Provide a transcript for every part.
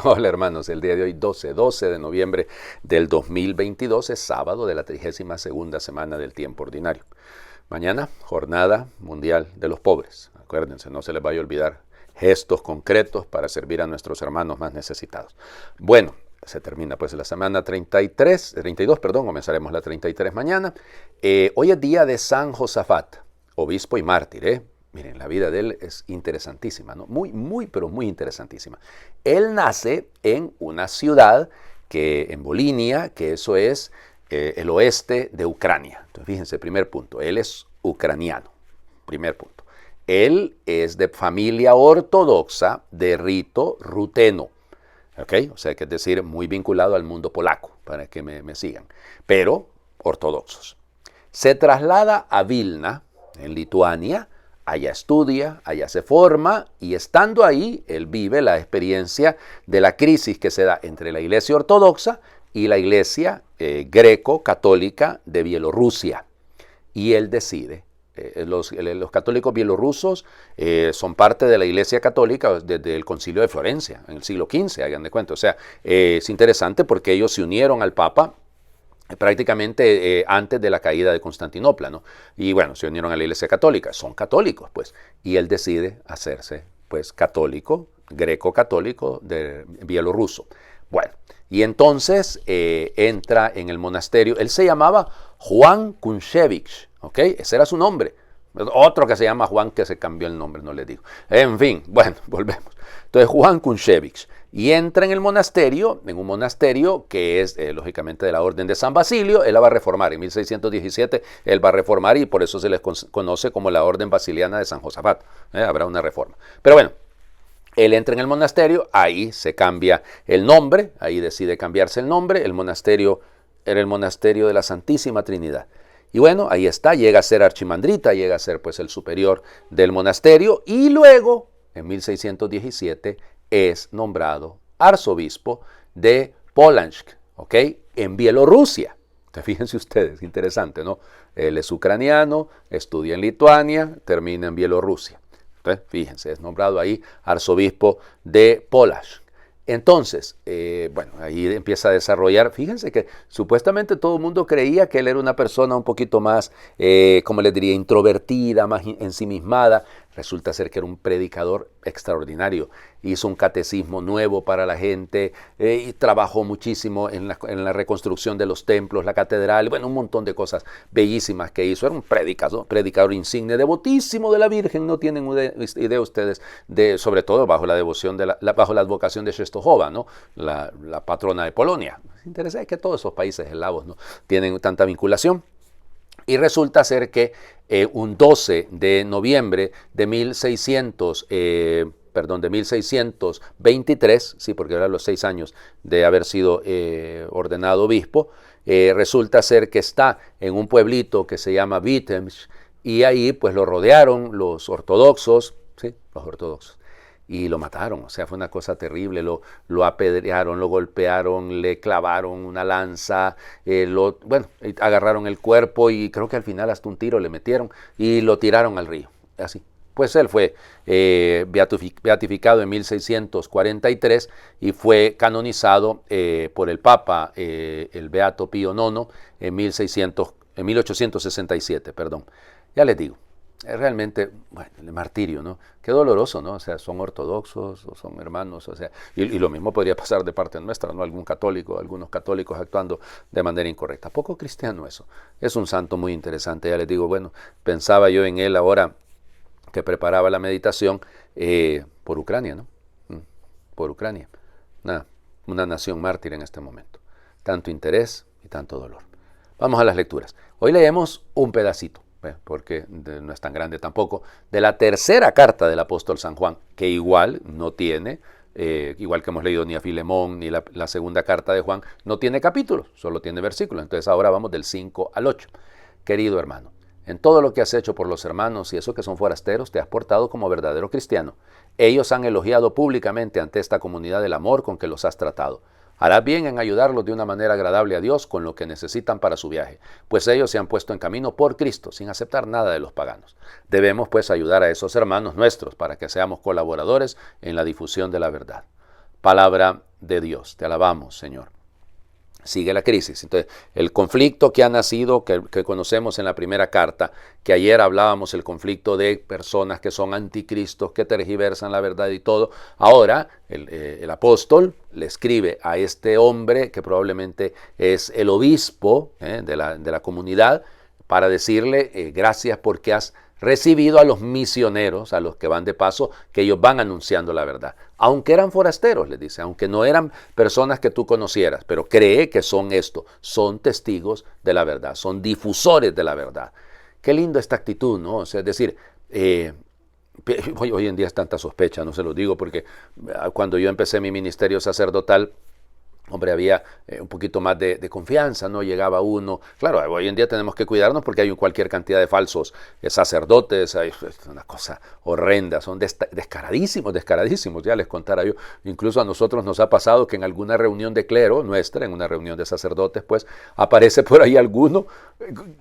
Hola hermanos, el día de hoy 12 de noviembre del 2022 es sábado de la 32ª semana del tiempo ordinario. Mañana, Jornada Mundial de los Pobres. Acuérdense, no se les vaya a olvidar gestos concretos para servir a nuestros hermanos más necesitados. Bueno, se termina pues la semana 32, comenzaremos la 33 mañana. Hoy es día de San Josafat, obispo y mártir, Miren, la vida de él es interesantísima, ¿no? Pero muy interesantísima. Él nace en una ciudad en Volinia, que eso es el oeste de Ucrania. Entonces, fíjense, primer punto, él es ucraniano, primer punto. Él es de familia ortodoxa de rito ruteno, ¿ok? O sea, que es decir, muy vinculado al mundo polaco, para que me sigan, pero ortodoxos. Se traslada a Vilna, en Lituania. Allá estudia, allá se forma y estando ahí, él vive la experiencia de la crisis que se da entre la iglesia ortodoxa y la iglesia greco-católica de Bielorrusia. Y él decide, los católicos bielorrusos son parte de la iglesia católica desde el concilio de Florencia, en el siglo XV, hagan de cuenta. O sea, es interesante porque ellos se unieron al Papa prácticamente antes de la caída de Constantinopla, ¿no? Y bueno, se unieron a la Iglesia Católica, son católicos, pues, y él decide hacerse, pues, católico, greco-católico, de bielorruso. Bueno, y entonces entra en el monasterio, él se llamaba Juan Kunchevich, ¿ok? Ese era su nombre. Otro que se llama Juan que se cambió el nombre, no les digo. En fin, bueno, volvemos. Entonces, Juan Kunchevich. Y entra en el monasterio, en un monasterio que es, lógicamente, de la Orden de San Basilio. Él la va a reformar. En 1617 él va a reformar y por eso se les conoce como la Orden Basiliana de San Josafat. Habrá una reforma. Pero bueno, él entra en el monasterio, ahí se cambia el nombre, ahí decide cambiarse el nombre. El monasterio era el monasterio de la Santísima Trinidad. Y bueno, ahí está, llega a ser archimandrita, llega a ser pues el superior del monasterio y luego, en 1617, es nombrado arzobispo de Polansk, ¿ok? En Bielorrusia. Entonces, fíjense ustedes, interesante, ¿no? Él es ucraniano, estudia en Lituania, termina en Bielorrusia. Entonces, fíjense, es nombrado ahí arzobispo de Polansk. Entonces, bueno, ahí empieza a desarrollar, fíjense que supuestamente todo el mundo creía que él era una persona un poquito más, como les diría, introvertida, más ensimismada. Resulta ser que era un predicador extraordinario. Hizo un catecismo nuevo para la gente, y trabajó muchísimo en la reconstrucción de los templos, la catedral, bueno, un montón de cosas bellísimas que hizo. Era un predicador insigne, devotísimo de la Virgen. No tienen idea ustedes, sobre todo bajo la devoción, bajo la advocación de Czestochowa, ¿no? La patrona de Polonia. Es interesante que todos esos países eslavos, ¿no?, tienen tanta vinculación. Y resulta ser que un 12 de noviembre de 1623, sí, porque eran los 6 años de haber sido ordenado obispo, resulta ser que está en un pueblito que se llama Vitebsk, y ahí pues lo rodearon los ortodoxos, sí, los ortodoxos, y lo mataron. O sea, fue una cosa terrible. Lo apedrearon, lo golpearon, le clavaron una lanza, agarraron el cuerpo y creo que al final hasta un tiro le metieron y lo tiraron al río, así. Pues él fue beatificado en 1643 y fue canonizado por el Papa, el Beato Pío IX, en 1867, perdón. Ya les digo, realmente, bueno, el martirio, ¿no? Qué doloroso, ¿no? O sea, son ortodoxos o son hermanos, o sea, y lo mismo podría pasar de parte nuestra, ¿no? Algunos católicos actuando de manera incorrecta. Poco cristiano eso. Es un santo muy interesante, ya les digo, bueno, pensaba yo en él ahora que preparaba la meditación por Ucrania, ¿no? Por Ucrania. Una nación mártir en este momento. Tanto interés y tanto dolor. Vamos a las lecturas. Hoy leemos un pedacito, porque no es tan grande tampoco, de la tercera carta del apóstol San Juan, que igual no tiene, igual que hemos leído ni a Filemón, ni la segunda carta de Juan, no tiene capítulos, solo tiene versículos. Entonces ahora vamos del 5 al 8. Querido hermano, en todo lo que has hecho por los hermanos y esos que son forasteros, te has portado como verdadero cristiano. Ellos han elogiado públicamente ante esta comunidad el amor con que los has tratado. Harás bien en ayudarlos de una manera agradable a Dios con lo que necesitan para su viaje, pues ellos se han puesto en camino por Cristo, sin aceptar nada de los paganos. Debemos pues ayudar a esos hermanos nuestros para que seamos colaboradores en la difusión de la verdad. palabra de Dios. Te alabamos, Señor. Sigue la crisis. Entonces, el conflicto que ha nacido, que conocemos en la primera carta, que ayer hablábamos, el conflicto de personas que son anticristos, que tergiversan la verdad y todo. Ahora, el apóstol le escribe a este hombre, que probablemente es el obispo de la comunidad, para decirle, gracias porque has recibido a los misioneros, a los que van de paso, que ellos van anunciando la verdad. Aunque eran forasteros, les dice, aunque no eran personas que tú conocieras, pero cree que son esto, son testigos de la verdad, son difusores de la verdad. Qué lindo esta actitud, ¿no? O sea, es decir, hoy en día es tanta sospecha, no se lo digo, porque cuando yo empecé mi ministerio sacerdotal, hombre, había un poquito más de confianza, ¿no? Llegaba uno. Claro, hoy en día tenemos que cuidarnos porque hay cualquier cantidad de falsos sacerdotes. Es una cosa horrenda, son descaradísimos. Ya les contara yo. Incluso a nosotros nos ha pasado que en alguna reunión de clero nuestra, en una reunión de sacerdotes, pues aparece por ahí alguno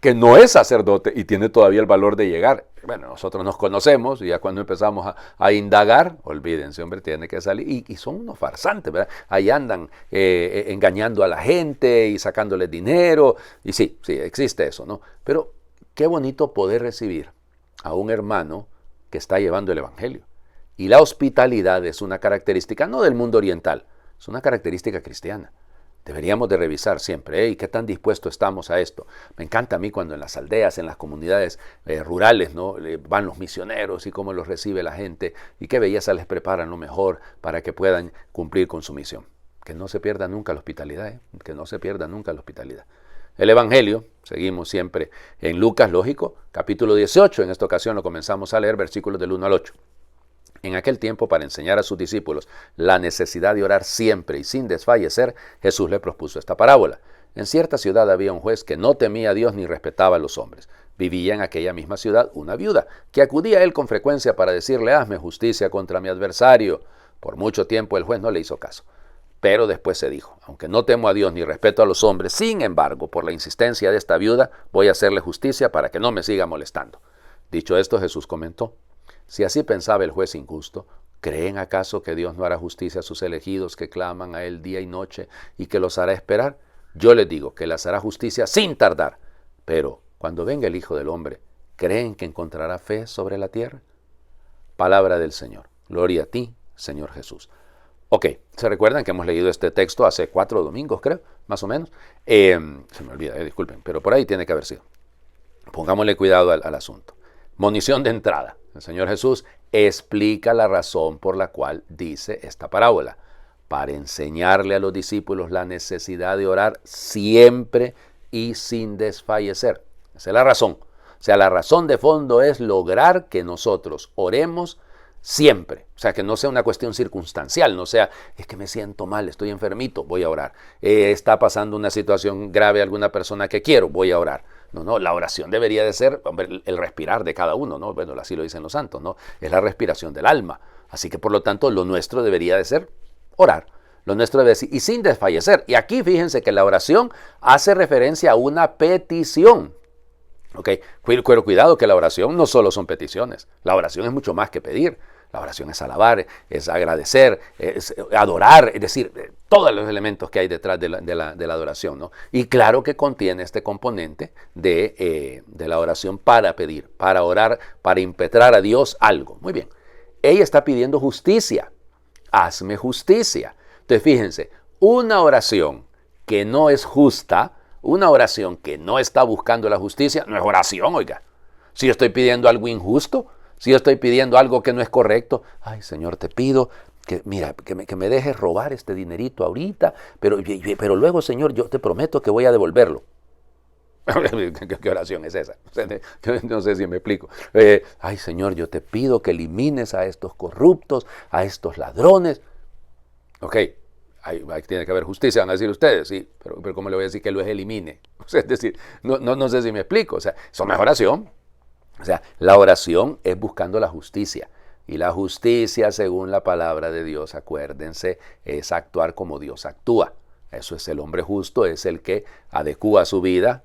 que no es sacerdote y tiene todavía el valor de llegar. Bueno, nosotros nos conocemos y ya cuando empezamos a indagar, olvídense, hombre, tiene que salir. Y son unos farsantes, ¿verdad? Ahí andan engañando a la gente y sacándoles dinero. Y sí, existe eso, ¿no? Pero qué bonito poder recibir a un hermano que está llevando el evangelio. Y la hospitalidad es una característica no del mundo oriental, es una característica cristiana. Deberíamos de revisar siempre, ¿y qué tan dispuestos estamos a esto? Me encanta a mí cuando en las aldeas, en las comunidades rurales, ¿no? Van los misioneros y cómo los recibe la gente y qué belleza les preparan lo mejor para que puedan cumplir con su misión. Que no se pierda nunca la hospitalidad, que no se pierda nunca la hospitalidad. El Evangelio, seguimos siempre en Lucas, lógico, capítulo 18, en esta ocasión lo comenzamos a leer, versículos del 1 al 8. En aquel tiempo, para enseñar a sus discípulos la necesidad de orar siempre y sin desfallecer, Jesús le propuso esta parábola. En cierta ciudad había un juez que no temía a Dios ni respetaba a los hombres. Vivía en aquella misma ciudad una viuda, que acudía a él con frecuencia para decirle, hazme justicia contra mi adversario. Por mucho tiempo el juez no le hizo caso. Pero después se dijo, aunque no temo a Dios ni respeto a los hombres, sin embargo, por la insistencia de esta viuda, voy a hacerle justicia para que no me siga molestando. Dicho esto, Jesús comentó, si así pensaba el juez injusto, ¿creen acaso que Dios no hará justicia a sus elegidos que claman a Él día y noche y que los hará esperar? Yo les digo que les hará justicia sin tardar. Pero cuando venga el Hijo del Hombre, ¿creen que encontrará fe sobre la tierra? Palabra del Señor. Gloria a ti, Señor Jesús. Ok, ¿se recuerdan que hemos leído este texto hace 4 domingos, creo, más o menos? Se me olvida, disculpen, pero por ahí tiene que haber sido. Pongámosle cuidado al asunto. Munición de entrada. El Señor Jesús explica la razón por la cual dice esta parábola, para enseñarle a los discípulos la necesidad de orar siempre y sin desfallecer. Esa es la razón. O sea, la razón de fondo es lograr que nosotros oremos siempre. O sea, que no sea una cuestión circunstancial, no sea, es que me siento mal, estoy enfermito, voy a orar. Está pasando una situación grave a alguna persona que quiero, voy a orar. No, la oración debería de ser el respirar de cada uno, ¿no? Bueno, así lo dicen los santos, ¿no? Es la respiración del alma. Así que, por lo tanto, lo nuestro debería de ser orar. Lo nuestro debe ser, y sin desfallecer. Y aquí fíjense que la oración hace referencia a una petición. ¿Ok? Cuidado que la oración no solo son peticiones. La oración es mucho más que pedir. La oración es alabar, es agradecer, es adorar, es decir, todos los elementos que hay detrás de la adoración, ¿no? Y claro que contiene este componente de la oración para pedir, para orar, para impetrar a Dios algo. Muy bien. Ella está pidiendo justicia. Hazme justicia. Entonces, fíjense, una oración que no es justa, una oración que no está buscando la justicia, no es oración, oiga. Si yo estoy pidiendo algo injusto, si yo estoy pidiendo algo que no es correcto, ay Señor, te pido que, mira, que me dejes robar este dinerito ahorita, pero luego, Señor, yo te prometo que voy a devolverlo. ¿Qué oración es esa? No sé si me explico. Ay Señor, yo te pido que elimines a estos corruptos, a estos ladrones. Ok, ahí tiene que haber justicia, van a decir ustedes, sí, pero ¿cómo le voy a decir que los elimine? O sea, es decir, no sé si me explico. O sea, eso no es oración. O sea, la oración es buscando la justicia. Y la justicia, según la palabra de Dios, acuérdense, es actuar como Dios actúa. Eso es el hombre justo, es el que adecúa su vida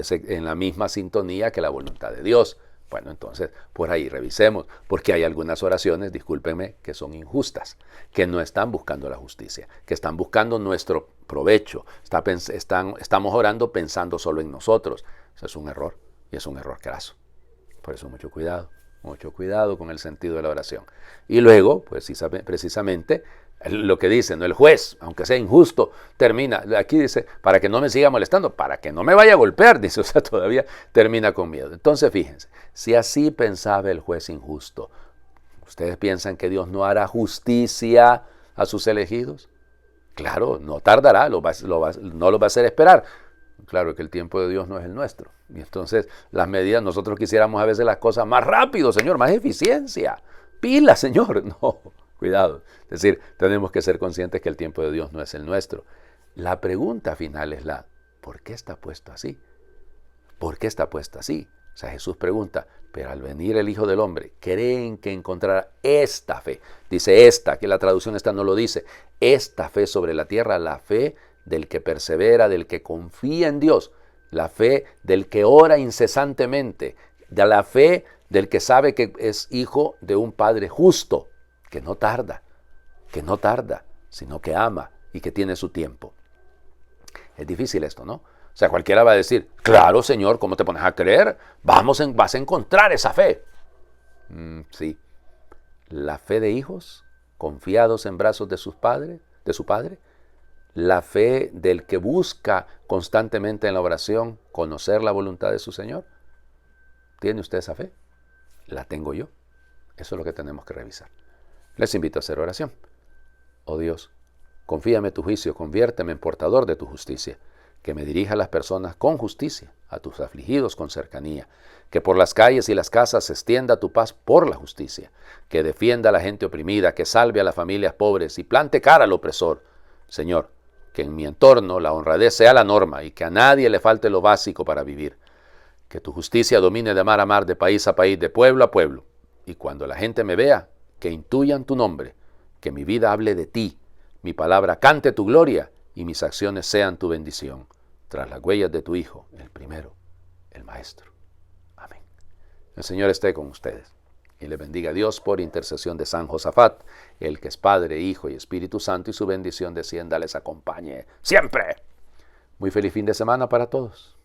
en la misma sintonía que la voluntad de Dios. Bueno, entonces por ahí revisemos, porque hay algunas oraciones, discúlpenme, que son injustas, que no están buscando la justicia, que están buscando nuestro provecho. Estamos orando pensando solo en nosotros. Eso es un error, y es un error craso. Por eso mucho cuidado con el sentido de la oración. Y luego, pues precisamente, lo que dice, ¿no? El juez, aunque sea injusto, termina, aquí dice, para que no me siga molestando, para que no me vaya a golpear, dice, o sea, todavía termina con miedo. Entonces, fíjense, si así pensaba el juez injusto, ¿ustedes piensan que Dios no hará justicia a sus elegidos? Claro, no tardará, no lo va a hacer esperar. Claro que el tiempo de Dios no es el nuestro. Y entonces las medidas, nosotros quisiéramos a veces las cosas más rápido, Señor, más eficiencia. Pila, Señor. No, cuidado. Es decir, tenemos que ser conscientes que el tiempo de Dios no es el nuestro. La pregunta final es ¿por qué está puesto así? ¿Por qué está puesto así? O sea, Jesús pregunta, pero al venir el Hijo del Hombre, ¿creen que encontrará esta fe? Dice esta, que la traducción esta no lo dice. Esta fe sobre la tierra, la fe del que persevera, del que confía en Dios, la fe del que ora incesantemente, de la fe del que sabe que es hijo de un Padre justo, que no tarda, sino que ama y que tiene su tiempo. Es difícil esto, ¿no? O sea, cualquiera va a decir, claro, Señor, ¿cómo te pones a creer? Vas a encontrar esa fe. Sí, la fe de hijos confiados en brazos de su padre, la fe del que busca constantemente en la oración conocer la voluntad de su Señor. ¿Tiene usted esa fe? La tengo yo. Eso es lo que tenemos que revisar. Les invito a hacer oración. Oh Dios, confíame tu juicio, conviérteme en portador de tu justicia, que me dirija a las personas con justicia, a tus afligidos con cercanía, que por las calles y las casas se extienda tu paz por la justicia, que defienda a la gente oprimida, que salve a las familias pobres y plante cara al opresor. Señor, que en mi entorno la honradez sea la norma y que a nadie le falte lo básico para vivir. Que tu justicia domine de mar a mar, de país a país, de pueblo a pueblo. Y cuando la gente me vea, que intuyan tu nombre, que mi vida hable de ti, mi palabra cante tu gloria y mis acciones sean tu bendición, tras las huellas de tu Hijo, el primero, el Maestro. Amén. El Señor esté con ustedes y le bendiga a Dios por intercesión de San Josafat, el que es Padre, Hijo y Espíritu Santo, y su bendición descienda, les acompañe siempre. Muy feliz fin de semana para todos.